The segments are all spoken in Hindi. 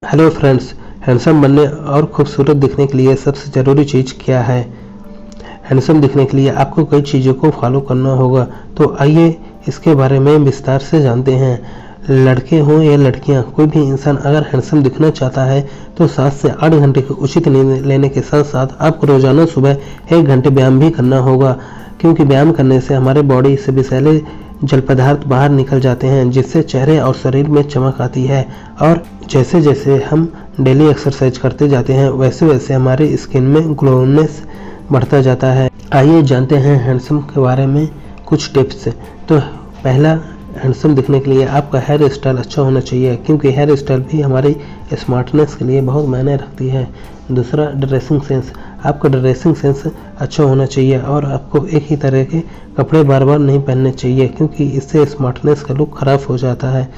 हेलो फ्रेंड्स, हैंडसम बनने और खूबसूरत दिखने के लिए सबसे ज़रूरी चीज़ क्या है? हैंडसम दिखने के लिए आपको कई चीज़ों को फॉलो करना होगा। तो आइए इसके बारे में विस्तार से जानते हैं। लड़के हों या लड़कियां, कोई भी इंसान अगर हैंडसम दिखना चाहता है तो 7 से 8 घंटे की उचित नींद लेने के साथ साथ आपको रोजाना सुबह 1 घंटे व्यायाम भी करना होगा, क्योंकि व्यायाम करने से हमारे बॉडी से विषैले जल पदार्थ बाहर निकल जाते हैं, जिससे चेहरे और शरीर में चमक आती है। और जैसे जैसे हम डेली एक्सरसाइज करते जाते हैं वैसे वैसे हमारी स्किन में ग्लोनेस बढ़ता जाता है। आइए जानते हैं हैंडसम के बारे में कुछ टिप्स। तो पहला, हैंडसम दिखने के लिए आपका हेयर स्टाइल अच्छा होना चाहिए, क्योंकि हेयर स्टाइल भी हमारी स्मार्टनेस के लिए बहुत मायने रखती है। दूसरा, ड्रेसिंग सेंस। आपका ड्रेसिंग सेंस अच्छा होना चाहिए और आपको एक ही तरह के कपड़े बार बार नहीं पहनने चाहिए, क्योंकि इससे स्मार्टनेस का लुक खराब हो जाता है।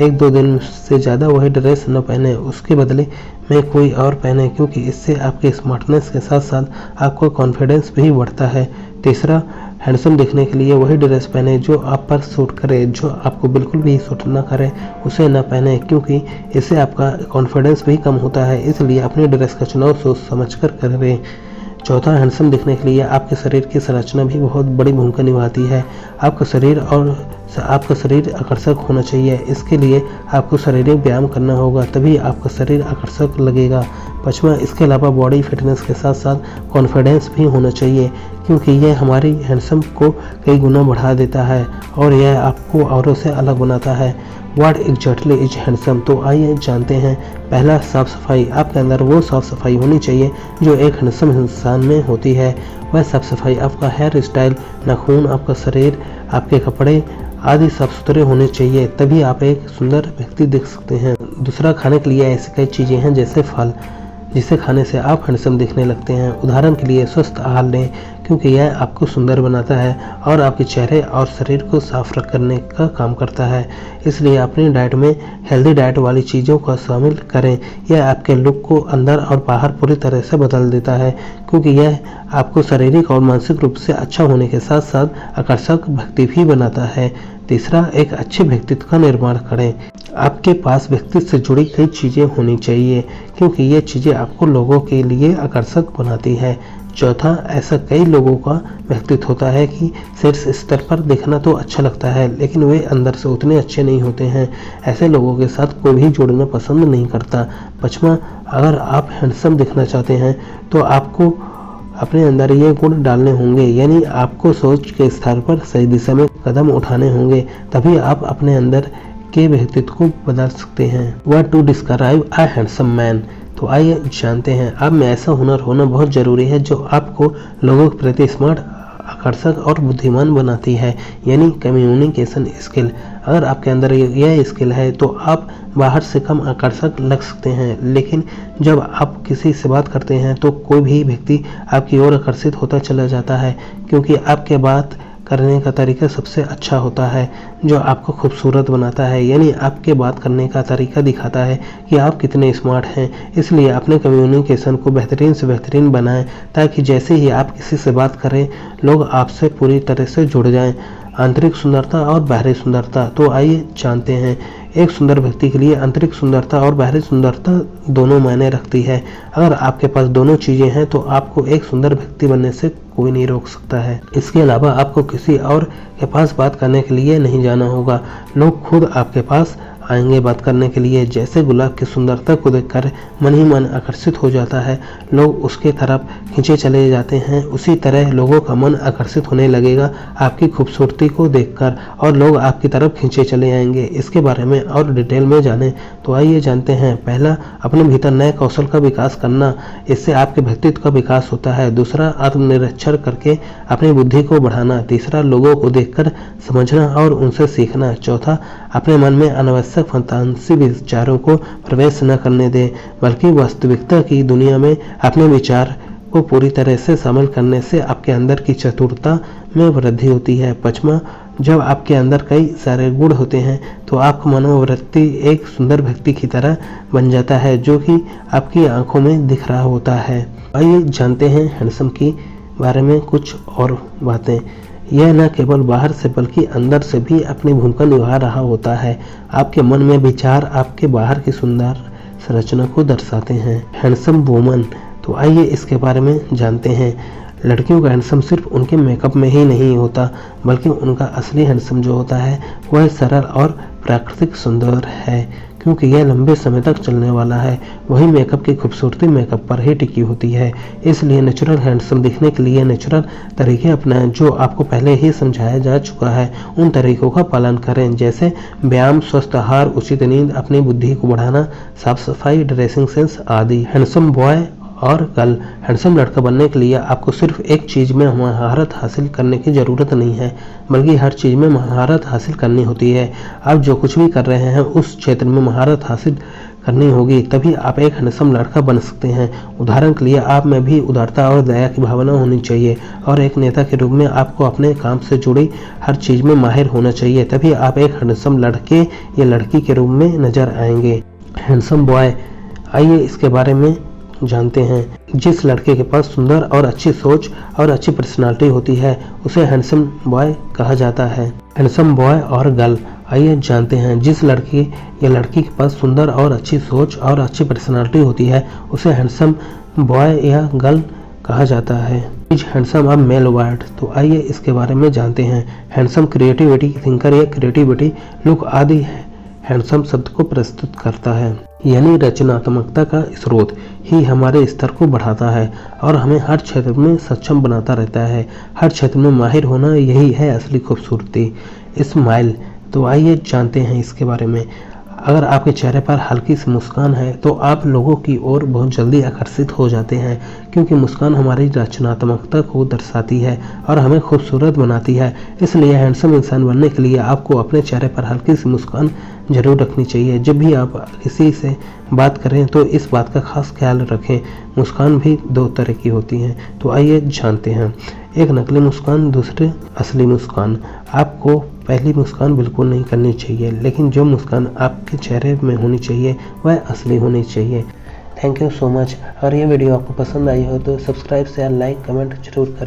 1-2 दिन से ज़्यादा वही ड्रेस न पहने, उसके बदले में कोई और पहने, क्योंकि इससे आपके स्मार्टनेस के साथ साथ आपका कॉन्फिडेंस भी बढ़ता है। तीसरा, हैंडसम दिखने के लिए वही ड्रेस पहने जो आप पर सूट करे। जो आपको बिल्कुल भी सूट ना करे उसे ना पहने, क्योंकि इससे आपका कॉन्फिडेंस भी कम होता है। इसलिए अपनी ड्रेस का चुनाव सोच समझ कर करें। चौथा, हैंडसम दिखने के लिए आपके शरीर की संरचना भी बहुत बड़ी भूमिका निभाती है। आपका शरीर आकर्षक होना चाहिए। इसके लिए आपको शारीरिक व्यायाम करना होगा, तभी आपका शरीर आकर्षक लगेगा। पांचवा, इसके अलावा बॉडी फिटनेस के साथ साथ कॉन्फिडेंस भी होना चाहिए, क्योंकि यह हमारी हैंडसम को कई गुना बढ़ा देता है और यह आपको औरों से अलग बनाता है। What exactly is handsome? तो आइए जानते हैं। पहला, साफ सफाई। आपके अंदर वो साफ सफाई होनी चाहिए जो एक हैंडसम इंसान में होती है। वह साफ सफाई आपका हेयर स्टाइल, नाखून, आपका शरीर, आपके कपड़े आदि साफ सुथरे होने चाहिए, तभी आप एक सुंदर व्यक्ति दिख सकते हैं। दूसरा, खाने के लिए ऐसी कई चीज़ें हैं जैसे फल, जिसे खाने से आप हैंडसम दिखने लगते हैं। उदाहरण के लिए स्वस्थ आहार लें, क्योंकि यह आपको सुंदर बनाता है और आपके चेहरे और शरीर को साफ करने का काम करता है। इसलिए अपनी डाइट में हेल्दी डाइट वाली चीज़ों का शामिल करें। यह आपके लुक को अंदर और बाहर पूरी तरह से बदल देता है, क्योंकि यह आपको शारीरिक और मानसिक रूप से अच्छा होने के साथ साथ आकर्षक व्यक्ति भी बनाता है। तीसरा, एक अच्छे व्यक्तित्व का निर्माण करें। आपके पास व्यक्तित्व से जुड़ी कई चीज़ें होनी चाहिए, क्योंकि ये चीज़ें आपको लोगों के लिए आकर्षक बनाती है। चौथा, ऐसा कई लोगों का व्यक्तित्व होता है कि शीर्ष स्तर पर देखना तो अच्छा लगता है, लेकिन वे अंदर से उतने अच्छे नहीं होते हैं। ऐसे लोगों के साथ कोई भी जुड़ना पसंद नहीं करता। पांचवा, अगर आप हैंडसम दिखना चाहते हैं तो आपको अपने अंदर ये गुण डालने होंगे, यानी आपको सोच के स्तर पर सही दिशा में कदम उठाने होंगे, तभी आप अपने अंदर के व्यक्तित्व को बदल सकते हैं। What to describe a handsome man? तो आइए जानते हैं। आप में ऐसा हुनर होना बहुत जरूरी है जो आपको लोगों के प्रति स्मार्ट, आकर्षक और बुद्धिमान बनाती है, यानी कम्युनिकेशन स्किल। अगर आपके अंदर यह स्किल है तो आप बाहर से कम आकर्षक लग सकते हैं, लेकिन जब आप किसी से बात करते हैं तो कोई भी व्यक्ति आपकी ओर आकर्षित होता चला जाता है, क्योंकि आपके बात करने का तरीका सबसे अच्छा होता है, जो आपको खूबसूरत बनाता है, यानी आपके बात करने का तरीका दिखाता है कि आप कितने स्मार्ट हैं। इसलिए अपने कम्युनिकेशन को बेहतरीन से बेहतरीन बनाएं, ताकि जैसे ही आप किसी से बात करें लोग आपसे पूरी तरह से जुड़ जाएं। आंतरिक सुंदरता और बाहरी सुंदरता। तो आइए जानते हैं। एक सुंदर व्यक्ति के लिए आंतरिक सुंदरता और बाहरी सुंदरता दोनों मायने रखती है। अगर आपके पास दोनों चीजें हैं तो आपको एक सुंदर व्यक्ति बनने से कोई नहीं रोक सकता है। इसके अलावा आपको किसी और के पास बात करने के लिए नहीं जाना होगा, लोग खुद आपके पास आएंगे बात करने के लिए। जैसे गुलाब की सुंदरता को देखकर मन ही मन आकर्षित हो जाता है, लोग उसके तरफ खींचे चले जाते हैं, उसी तरह लोगों का मन आकर्षित होने लगेगा आपकी खूबसूरती को देखकर, और लोग आपकी तरफ खींचे चले आएंगे। इसके बारे में और डिटेल में जानें तो आइए जानते हैं। पहला, अपने भीतर नए कौशल का विकास करना, इससे आपके व्यक्तित्व का विकास होता है। दूसरा, आत्मनिरीक्षण करके अपनी बुद्धि को बढ़ाना। तीसरा, लोगों को देखकर समझना और उनसे सीखना। चौथा, अपने मन में अनावश्यक फंतासी विचारों को प्रवेश न करने दें, बल्कि वास्तविकता की दुनिया में अपने विचार को पूरी तरह से शामिल करने से आपके अंदर की चतुरता में वृद्धि होती है। पांचवा, जब आपके अंदर कई सारे गुण होते हैं तो आपका मनोवृत्ति एक सुंदर व्यक्ति की तरह बन जाता है, जो कि आपकी आंखों में दिख रहा होता है। आइए जानते हैं हैंडसम के बारे में कुछ और बातें। यह न केवल बाहर से बल्कि अंदर से भी अपनी भूमिका निभा रहा होता है। आपके मन में विचार आपके बाहर की सुंदर संरचना को दर्शाते हैं। हैंडसम वुमन, तो आइए इसके बारे में जानते हैं। लड़कियों का हैंडसम सिर्फ उनके मेकअप में ही नहीं होता, बल्कि उनका असली हैंडसम जो होता है वह सरल और प्राकृतिक सुंदर है, क्योंकि यह लंबे समय तक चलने वाला है। वही मेकअप की खूबसूरती मेकअप पर ही टिकी होती है। इसलिए नेचुरल हैंडसम दिखने के लिए नेचुरल तरीके अपनाएं, जो आपको पहले ही समझाया जा चुका है। उन तरीकों का पालन करें, जैसे व्यायाम, स्वस्थ आहार, उचित नींद, अपनी बुद्धि को बढ़ाना, साफ सफाई, ड्रेसिंग सेंस आदि। हैंडसम बॉय और गर्ल, हैंडसम लड़का बनने के लिए आपको सिर्फ एक चीज में महारत हासिल करने की जरूरत नहीं है, बल्कि हर चीज में महारत हासिल करनी होती है। आप जो कुछ भी कर रहे हैं उस क्षेत्र में महारत हासिल करनी होगी, तभी आप एक हैंडसम लड़का बन सकते हैं। उदाहरण के लिए आप में भी उदारता और दया की भावना होनी चाहिए, और एक नेता के रूप में आपको अपने काम से जुड़ी हर चीज में माहिर होना चाहिए, तभी आप एक हैंडसम लड़के या लड़की के रूप में नजर आएंगे। हैंडसम बॉय, आइए इसके बारे में जानते हैं। जिस लड़के के पास सुंदर और अच्छी सोच और अच्छी पर्सनालिटी होती है उसे हैंडसम बॉय कहा जाता है। हैंडसम बॉय और गर्ल, आइए जानते हैं। जिस लड़की या लड़की के पास सुंदर और अच्छी सोच और अच्छी पर्सनालिटी होती है उसे हैंडसम बॉय या गर्ल कहा जाता है। हैंडसम अब मेल वर्ड, तो आइए इसके बारे में जानते हैं। हैंडसम क्रिएटिविटी, थिंकर या क्रिएटिविटी, लुक आदि हैंडसम शब्द को प्रस्तुत करता है, यानी रचनात्मकता का स्रोत ही हमारे स्तर को बढ़ाता है और हमें हर क्षेत्र में सक्षम बनाता रहता है। हर क्षेत्र में माहिर होना, यही है असली खूबसूरती। स्माइल, तो आइए जानते हैं इसके बारे में। अगर आपके चेहरे पर हल्की सी मुस्कान है तो आप लोगों की ओर बहुत जल्दी आकर्षित हो जाते हैं, क्योंकि मुस्कान हमारी रचनात्मकता को दर्शाती है और हमें खूबसूरत बनाती है। इसलिए हैंडसम इंसान बनने के लिए आपको अपने चेहरे पर हल्की सी मुस्कान जरूर रखनी चाहिए। जब भी आप किसी से बात करें तो इस बात का खास ख्याल रखें। मुस्कान भी दो तरह की होती हैं, तो आइए जानते हैं। एक नकली मुस्कान, दूसरी असली मुस्कान। आपको पहली मुस्कान बिल्कुल नहीं करनी चाहिए, लेकिन जो मुस्कान आपके चेहरे में होनी चाहिए वह असली होनी चाहिए। Thank you so much. और ये वीडियो आपको पसंद आई हो तो सब्सक्राइब, शेयर, लाइक, कमेंट जरूर करें।